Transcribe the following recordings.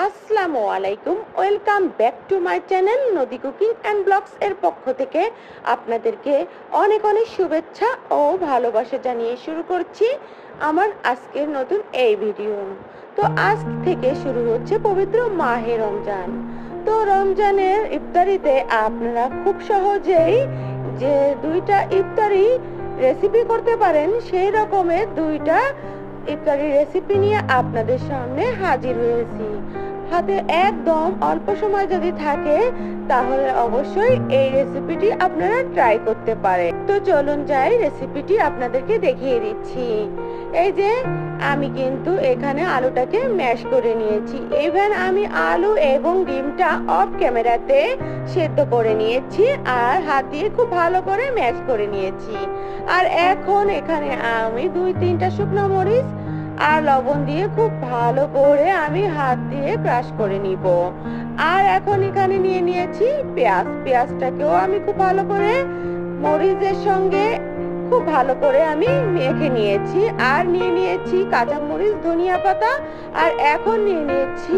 আসসালামু আলাইকুম, welcome back to my channel নদী কুকিং অ্যান্ড ব্লগস এর পক্ষ থেকে আপনাদেরকে অনেক অনেক শুভেচ্ছা ও ভালোবাসা জানিয়ে শুরু করছি আমার আজকের নতুন এই ভিডিও। তো আজ থেকে শুরু হচ্ছে পবিত্র মাহে রমজান। তো রমজানের ইফতারিতে আপনারা খুব সহজেই যে দুইটা ইফতারি রেসিপি করতে পারেন, সেই রকমের দুইটা ইফতারি রেসিপি নিয়ে আপনাদের সামনে হাজির হয়েছি। হাতে একদম অল্প সময় যদি থাকে তাহলে অবশ্যই এই রেসিপিটি আপনারা ট্রাই করতে পারেন। তো চলুন যাই, রেসিপিটি আপনাদেরকে দেখিয়ে দিচ্ছি। এই যে আমি কিন্তু এখানে আলুটাকে ম্যাশ করে নিয়েছি। ইভেন আমি আলু এবং ডিমটা অফ ক্যামেরাতে সেদ্ধ করে নিয়েছি আর হাত দিয়ে খুব ভালো করে ম্যাশ করে নিয়েছি। আর এখন এখানে আমি 2-3টা শুকনো মরিচ আর লবণ দিয়ে খুব ভালো করে আমি হাত দিয়ে ক্রাশ করে নিব। আর এখন এখানে নিয়ে নিয়েছি পেঁয়াজটাকেও আমি খুব ভালো করে মরিচের সঙ্গে খুব ভালো করে আমি মেখে নিয়েছি। আর নিয়ে নিয়েছি কাঁচামরিচ, ধনিয়া পাতা, আর এখন নিয়ে নিয়েছি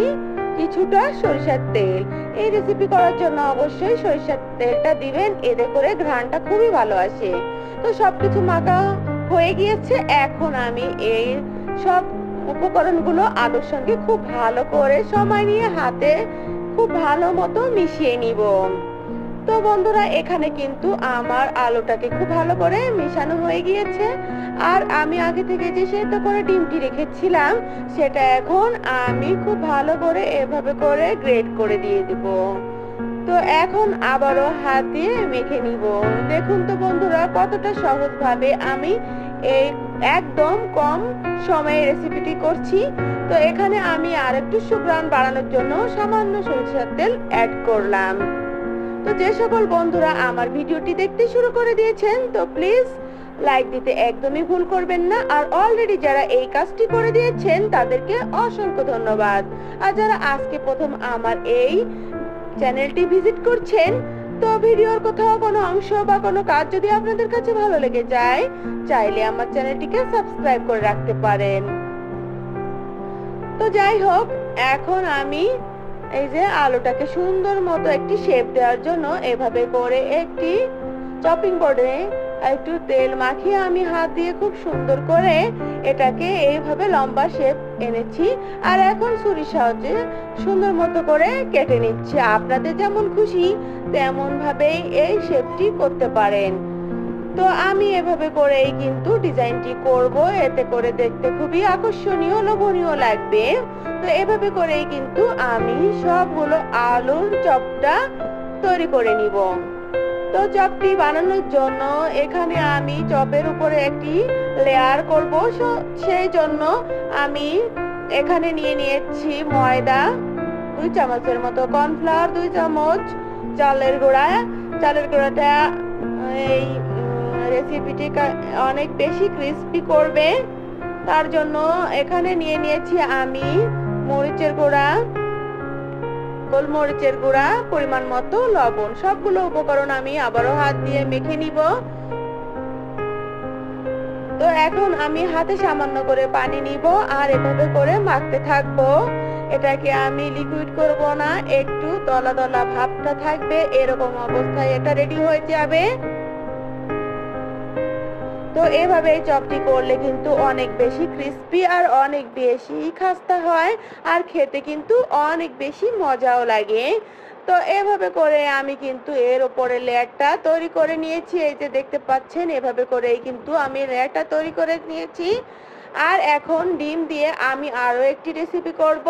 কিছুটা সরিষার তেল। এই রেসিপি করার জন্য অবশ্যই সরিষার তেলটা দিবেন, এতে করে ঘ্রাণটা খুবই ভালো আসে। তো সবকিছু মাখা হয়ে গিয়েছে। এখন আমি এই সব উপকরণগুলো আলুর সঙ্গে খুব ভালো করে সময় নিয়ে হাতে খুব ভালো মতো মিশিয়ে নিব। তো বন্ধুরা, এখানে কিন্তু আমার আলুটাকে খুব ভালো করে মেশানো হয়ে গিয়েছে। আর আমি আগে থেকে যে সেদ্ধ করে ডিমটি রেখেছিলাম সেটা এখন আমি খুব ভালো করে এভাবে করে গ্রেট করে দিয়ে দিব। তো এখন আবারও হাত দিয়ে মেখে নিব। দেখুন তো বন্ধুরা, কতটা সহজভাবে আমি এই একদম কম সময়ে রেসিপিটি করছি। তো এখানে আমি আর একটু সুঘ্রাণ বাড়ানোর জন্য সামান্য সরিষার তেল অ্যাড করলাম। তো যে সকল বন্ধুরা আমার ভিডিওটি দেখতে শুরু করে দিয়েছেন, তো প্লিজ লাইক দিতে একদমই ভুল করবেন না। আর অলরেডি যারা এই কাজটি করে দিয়েছেন তাদেরকে অসংখ্য ধন্যবাদ। আর যারা আজকে প্রথম আমার এই চ্যানেলটি ভিজিট করছেন, তো ভিডিওর কোথাও কোনো অংশ বা কোনো কাজ যদি আপনাদের কাছে ভালো লেগে যায়, চাইলে আমার চ্যানেলটিকে সাবস্ক্রাইব করে রাখতে পারেন। তো যাই হোক, এখন আমি এই যে আলুটাকে সুন্দর মতো একটি শেপ দেওয়ার জন্য এভাবে করে একটি চপিং বোর্ডে একটু তেল মাখিয়ে আমি হাত দিয়ে খুব সুন্দর করে এটাকে এইভাবে লম্বা শেপ এনেছি। আর এখন ছুরির সাহায্যে সুন্দর মতো করে কেটে নিচ্ছি। আপনাদের যেমন খুশি তেমন ভাবেই এই শেপটি করতে পারেন। তো আমি এভাবে করেই কিন্তু ডিজাইনটি করব, এতে করে দেখতে খুবই আকর্ষণীয়, লোভনীয় লাগবে। তো এভাবে করেই কিন্তু আমি সবগুলো আলুর চপটা তৈরি করে নিব। তো চপটি বানানোর জন্য এখানে আমি চপের উপরে একটি লেয়ার করব। সেই জন্য আমি এখানে নিয়ে নিয়েছি ময়দা 2 চামচের মতো, কর্নফ্লাওয়ার 2 চামচ, চালের গুঁড়াটা এই রেসিপিটি অনেক বেশি ক্রিস্পি করবে, তার জন্য এখানে নিয়ে নিয়েছি আমি মরিচের গুঁড়া, গোলমরিচের গুঁড়া, পরিমাণ মতো লবণ। সবগুলো উপকরণ আমি আবারও হাত দিয়ে মেখে নিব। তো এখন আমি হাতে সামান্য করে পানি নিব আর এভাবে করে মাখতে থাকবো। এটাকে আমি লিকুইড করব না, একটু দলা দলা ভাবটা থাকবে, এরকম অবস্থায় এটা রেডি হয়ে যাবে। তো এভাবে চপটি করলে কিন্তু অনেক বেশি ক্রিস্পি আর অনেক বেশি খাস্তা হয়, আর খেতে কিন্তু অনেক বেশি মজাও লাগে। তো এভাবে করে আমি কিন্তু এর উপরে লেয়ারটা তৈরি করে নিয়েছি। এই যে দেখতে পাচ্ছেন, এভাবে করেই কিন্তু আমি লেয়ারটা তৈরি করে নিয়েছি। আর এখন ডিম দিয়ে আমি আরো একটি রেসিপি করব।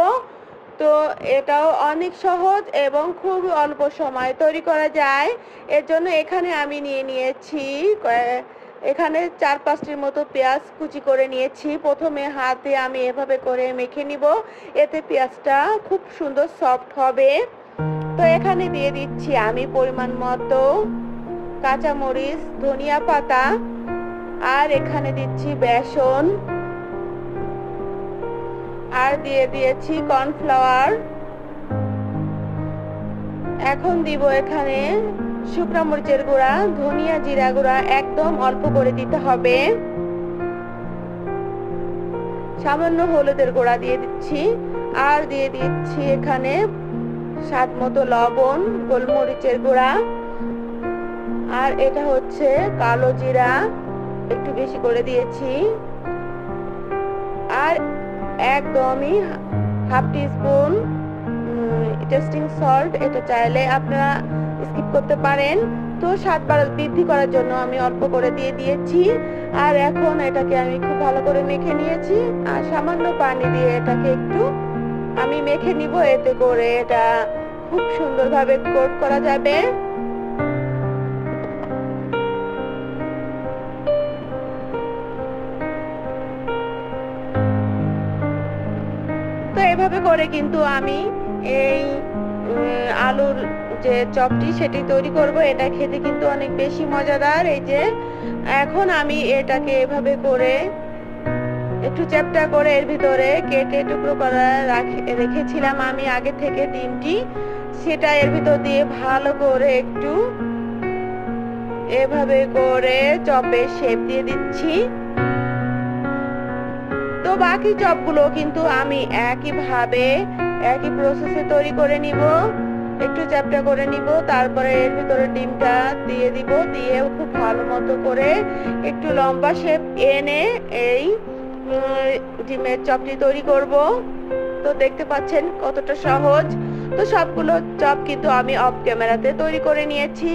তো এটাও অনেক সহজ এবং খুব অল্প সময় তৈরি করা যায়। এর জন্য এখানে আমি নিয়ে নিয়েছি এখানে 4-5টির মতো পেঁয়াজ কুচি করে নিয়েছি। প্রথমে হাতে আমি এভাবে করে মেখে নিব, এতে পেঁয়াজটা খুব সুন্দর সফট হবে। তো এখানে দিয়ে দিচ্ছি আমি পরিমাণ মতো কাঁচামরিচ, ধনিয়া পাতা, আর এখানে দিচ্ছি বেসন, আর দিয়ে দিয়েছি কর্নফ্লাওয়ার। এখন দিব এখানে শুকনো মরিচের গুঁড়া, ধনিয়া জিরা গুঁড়া একদম অল্প করে দিতে হবে। সামান্য হলুদের গুঁড়া দিয়ে দিচ্ছি। আর দিয়ে দিচ্ছি এখানে স্বাদ মতো লবণ, গোলমরিচের গুঁড়া, আর এটা হচ্ছে কালো জিরা একটু বেশি করে দিয়েছি, আর একদমই হাফ টিস্পুন টেস্টিং সল্ট। এটা চাইলে আপনারা স্কিপ করতে পারেন। তো স্বাদ বৃদ্ধি করার জন্য আমি অল্প করে দিয়ে দিয়েছি। আর এখন এটাকে আমি খুব ভালো করে মেখে নিয়েছি, আর সামান্য পানি দিয়ে এটাকে একটু আমি মেখে নিব, এতে করে এটা খুব সুন্দরভাবে কোট করা যাবে। তো এভাবে করে কিন্তু আমি এই আলুর যে চপটি সেটি তৈরি করব। এটা খেতে কিন্তু অনেক বেশি মজাদার। এই যে এখন আমি এটাকে এভাবে করে একটু চ্যাপ্টা করে এর ভিতরে কেটে টুকরো করে রেখেছিলাম আমি আগে থেকে ডিমটি, সেটা এর ভিতর দিয়ে ভালো করে একটু এভাবে করে চপের শেপ দিয়ে দিচ্ছি। তো বাকি চপগুলো কিন্তু আমি একই প্রসেসে তৈরি করে নিব। একটু চ্যাপ্টা করে নিব, তারপরে এর ভিতরে ডিমটা দিয়ে দিব, দিয়ে খুব ভালো মতো করে একটু লম্বা শেপ এনে এই ডিমের চপটি তৈরি করব। তো দেখতে পাচ্ছেন কতটা সহজ। তো সবগুলো চপ কিন্তু আমি অফ ক্যামেরাতে তৈরি করে নিয়েছি।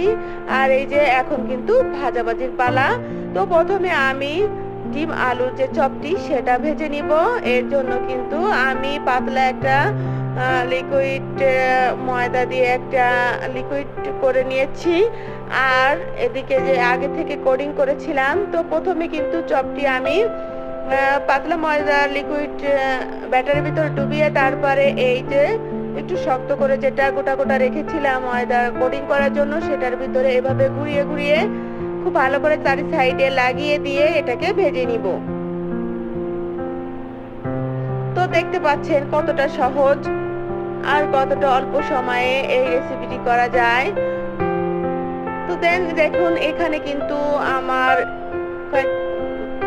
আর এই যে এখন কিন্তু ভাজাভাজির পালা। তো প্রথমে আমি ডিম আলুর যে চপটি সেটা ভেজে নিব। এর জন্য কিন্তু আমি পাতলা একটা লিকুইড ময়দা দিয়ে একটা লিকুইড করে নিয়েছি, আর এদিকে যে আগে থেকে কোডিং করেছিলাম। তো প্রথমে কিন্তু চপটি আমি পাতলা ময়দা লিকুইড ব্যাটারের ভিতরে ডুবিয়ে তারপরে এই যে একটু শক্ত করে যেটা গোটা গোটা রেখেছিলাম ময়দা কোডিং করার জন্য, সেটার ভিতরে এভাবে ঘুরিয়ে ঘুরিয়ে খুব ভালো করে চারি সাইডে লাগিয়ে দিয়ে এটাকে ভেজে নিব। তো দেখতে পাচ্ছেন কতটা সহজ আর কতটা অল্প সময়ে এই রেসিপিটি করা যায়। তো দেখুন এখানে কিন্তু আমার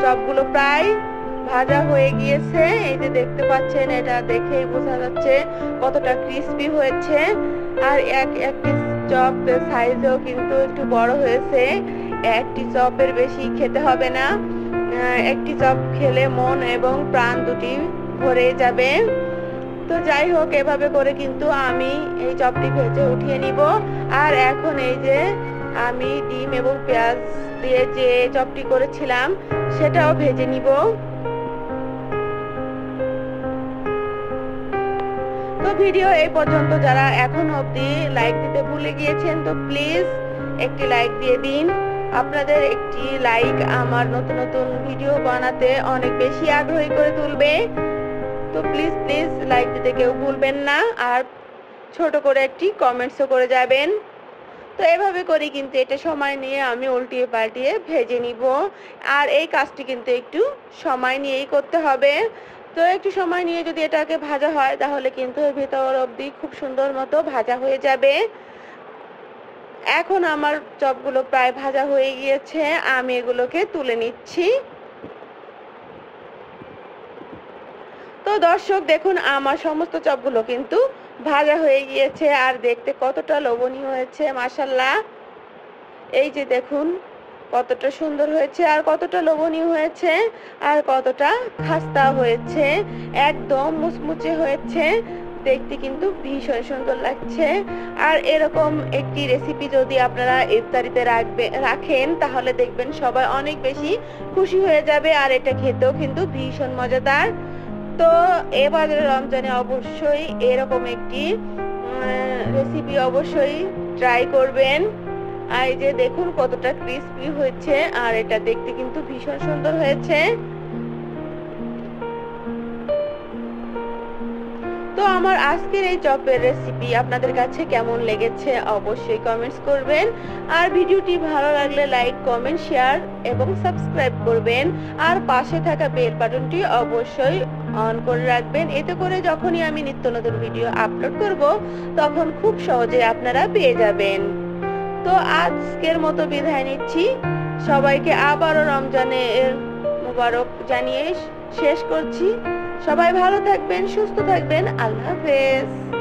চপগুলো প্রায় ভাজা হয়ে গিয়েছে। এই যে দেখতে পাচ্ছেন, এটা দেখেই বোঝা যাচ্ছে কতটা ক্রিস্পি হয়েছে। আর একটি চপের সাইজও কিন্তু একটু বড় হয়েছে। একটি চপের বেশি খেতে হবে না, একটি চপ খেলে মন এবং প্রাণ দুটি ভরে যাবে। তো যাই হোক, এভাবে করে কিন্তু আমি এই চপটি ভেজে উঠিয়ে নিব। আর এখন এই যে আমি ডিম এবং পেঁয়াজ দিয়ে যে চপটি করেছিলাম সেটাও ভেজে নিব। তো ভিডিও এই পর্যন্ত যারা এখন অবধি লাইক দিতে ভুলে গিয়েছেন, তো প্লিজ একটি লাইক দিয়ে দিন। আপনাদের একটি লাইক আমার নতুন নতুন ভিডিও বানাতে অনেক বেশি আগ্রহী করে তুলবে। তো প্লিজ প্লিজ লাইক দিতে কেউ ভুলবেন না, আর ছোট করে একটি কমেন্টসও করে যাবেন। তো এভাবে করি কিন্তু এটা সময় নিয়ে আমি উল্টিয়ে পাল্টিয়ে ভেজে নিব। আর এই কাজটি কিন্তু একটু সময় নিয়েই করতে হবে। তো একটু সময় নিয়ে যদি এটাকে ভাজা হয় তাহলে কিন্তু ভেতর অবধি খুব সুন্দর মতো ভাজা হয়ে যাবে। এখন আমার চপগুলো প্রায় ভাজা হয়ে গিয়েছে, আমি এগুলোকে তুলে নিচ্ছি। তো দর্শক দেখুন, আমার সমস্ত চপগুলো কিন্তু ভাজা হয়ে গিয়েছে, আর দেখতে কতটা লোভনীয় হয়েছে মাশাআল্লাহ। এই যে দেখুন কতটা সুন্দর হয়েছে, আর কতটা লোভনীয় হয়েছে, আর কতটা খাস্তা হয়েছে, একদম মুচমুচে হয়েছে, দেখতে কিন্তু ভীষণ সুন্দর লাগছে। আর এরকম একটি রেসিপি যদি আপনারা ইফতারিতে রাখেন তাহলে দেখবেন সবাই অনেক বেশি খুশি হয়ে যাবে। আর এটা খেতেও কিন্তু ভীষণ মজাদার। তো এবার রমজানে অবশ্যই এরকম একটি রেসিপি অবশ্যই ট্রাই করবেন। আর এই যে দেখুন কতটা ক্রিস্পি হয়েছে, আর এটা দেখতে কিন্তু ভীষণ সুন্দর হয়েছে। তো আমার আজকের এই চপের রেসিপি আপনাদের কাছে কেমন লেগেছে অবশ্যই কমেন্টস করবেন। আর ভিডিওটি ভালো লাগলে লাইক, কমেন্ট, শেয়ার এবং সাবস্ক্রাইব করবেন। আর পাশে থাকা বেল বাটনটি অবশ্যই অন করে রাখবেন, এতে করে যখনই আমি নিত্য নতুন ভিডিও আপলোড করব তখন খুব সহজে আপনারা পেয়ে যাবেন। তো আজকের মতো বিদায় নিচ্ছি, সবাইকে আবারও রমজানের মোবারক জানিয়ে শেষ করছি। সবাই ভালো থাকবেন, সুস্থ থাকবেন। আল্লাহ হাফেজ।